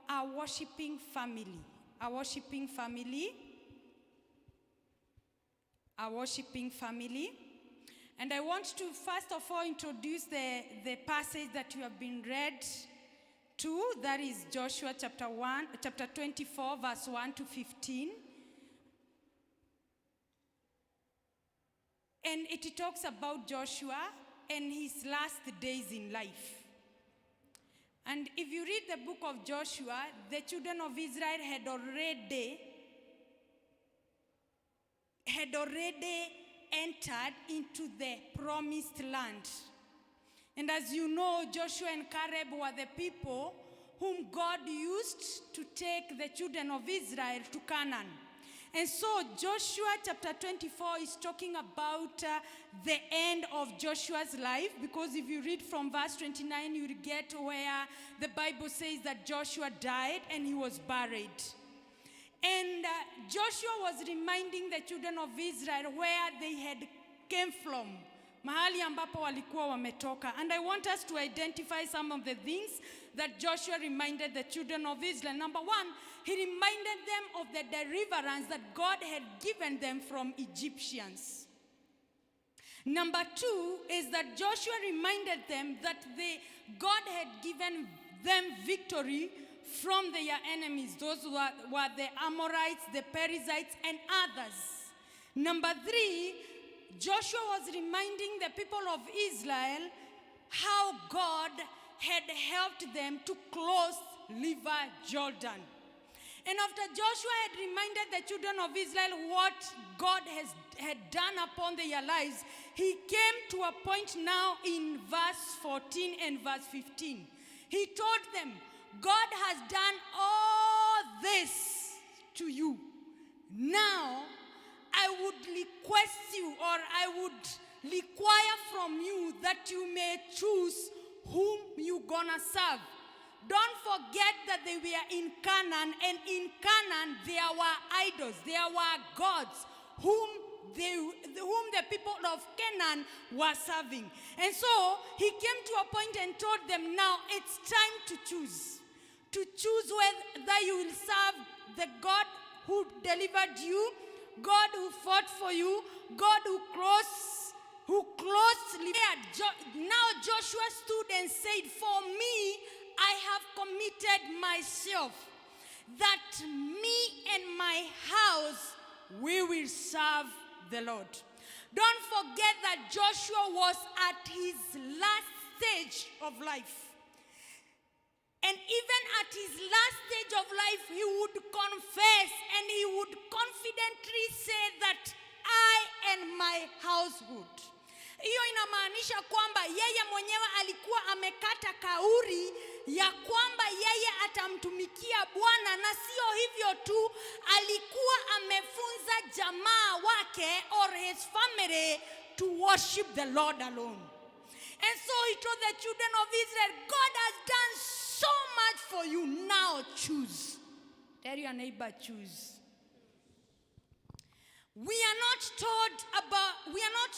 Our worshiping family. Our worshiping family. Our worshiping family. And I want to first of all introduce the passage that you have been read to. That is Joshua chapter 24, verse 1 to 15. And it talks about Joshua and his last days in life. And if you read the book of Joshua, the children of Israel had already entered into the promised land. And as you know, Joshua and Caleb were the people whom God used to take the children of Israel to Canaan. And so Joshua chapter 24 is talking about the end of Joshua's life, because if you read from verse 29, you'll get where the Bible says that Joshua died and he was buried. And Joshua was reminding the children of Israel where they had came from, mahali ambapo walikuwa wametoka. And I want us to identify some of the things that Joshua reminded the children of Israel. Number one, he reminded them of the deliverance that God had given them from Egyptians. Number two is that Joshua reminded them that God had given them victory from their enemies. Those were the Amorites, the Perizzites, and others. Number three, Joshua was reminding the people of Israel how God had helped them to cross River Jordan. And after Joshua had reminded the children of Israel what God had done upon their lives, he came to a point now in verse 14 and verse 15. He told them, God has done all this to you. Now, I would request you, or I would require from you that you may choose whom you're gonna serve. Don't forget that they were in Canaan, and in Canaan there were idols, there were gods whom the people of Canaan were serving. And so he came to a point and told them, now it's time to choose. To choose whether you will serve the God who delivered you, God who fought for you, God who closed. Now Joshua stood and said, for me, I have committed myself that me and my house, we will serve the Lord. Don't forget that Joshua was at his last stage of life. And even at his last stage of life, he would confess and he would confidently say that I and my household. Hiyo inamaanisha kwamba yeye mwenyewe alikuwa amekata kauli ya kwamba yeye atamtumikia Bwana, na sio hivyo tu, alikuwa amefunza jamaa wake or his family to worship the Lord alone. And so he told the children of Israel, God has done so much for you, now choose. Tell your neighbor, choose. We are not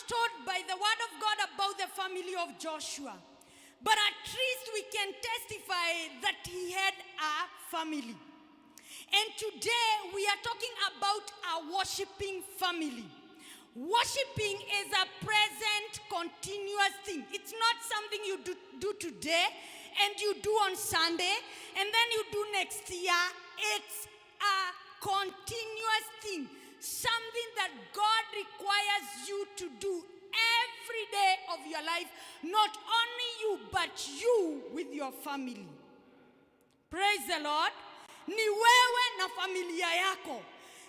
told by the word of God about the family of Joshua, but at least we can testify that he had a family. And today we are talking about a worshiping family. Worshiping is a present, continuous thing. It's not something you do today and you do on Sunday and then you do next year. It's a continuous thing. Something that God requires you to do every day of your life. Not only you, but you with your family. Praise the Lord. Ni wewe na familia yako.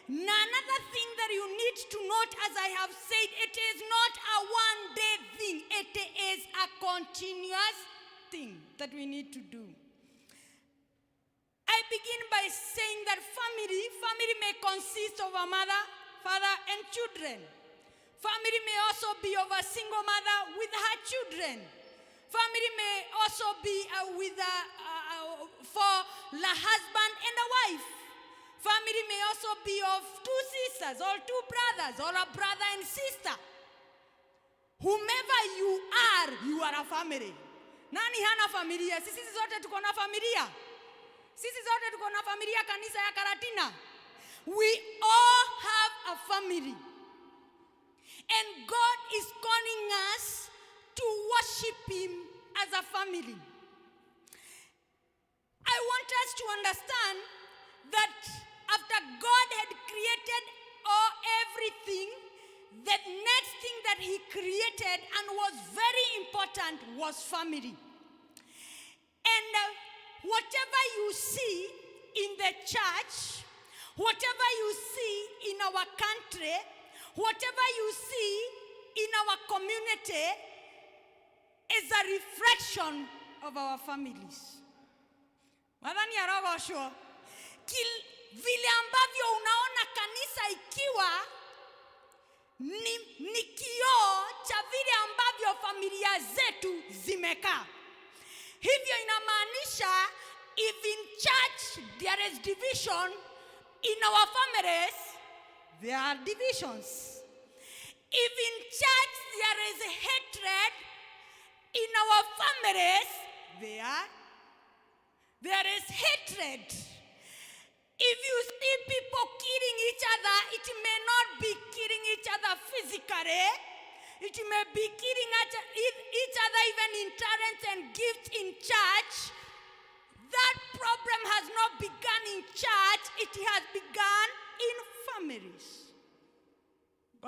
Now, another thing that you need to note, as I have said, it is not a one-day thing. It is a continuous thing that we need to do. I begin by saying that family may consist of a mother, father, and children. Family may also be of a single mother with her children. Family may also be for the husband and a wife. Family may also be of two sisters or two brothers or a brother and sister. Whomever you are a family. Nani hana familia? Sisi zote tuko na familia. Sisi zote tuko na familia kanisa ya Karatina. We all have a family. And God is calling us to worship him as a family. I want us to understand that after God had created everything, the next thing that he created and was very important was family. And whatever you see in the church, whatever you see in our country, whatever you see in our community is a reflection of our families. Madhani arogosho. Vile ambavyo unaona kanisa ikiwa ni kioo cha vile ambavyo familia zetu zimekaa. Hivyo inamaanisha if in church there is division, in our families there are divisions. If in church there is hatred, in our families there is hatred. If you see people killing each other, it may not be killing each other physically. It may be killing each other even in talents and gifts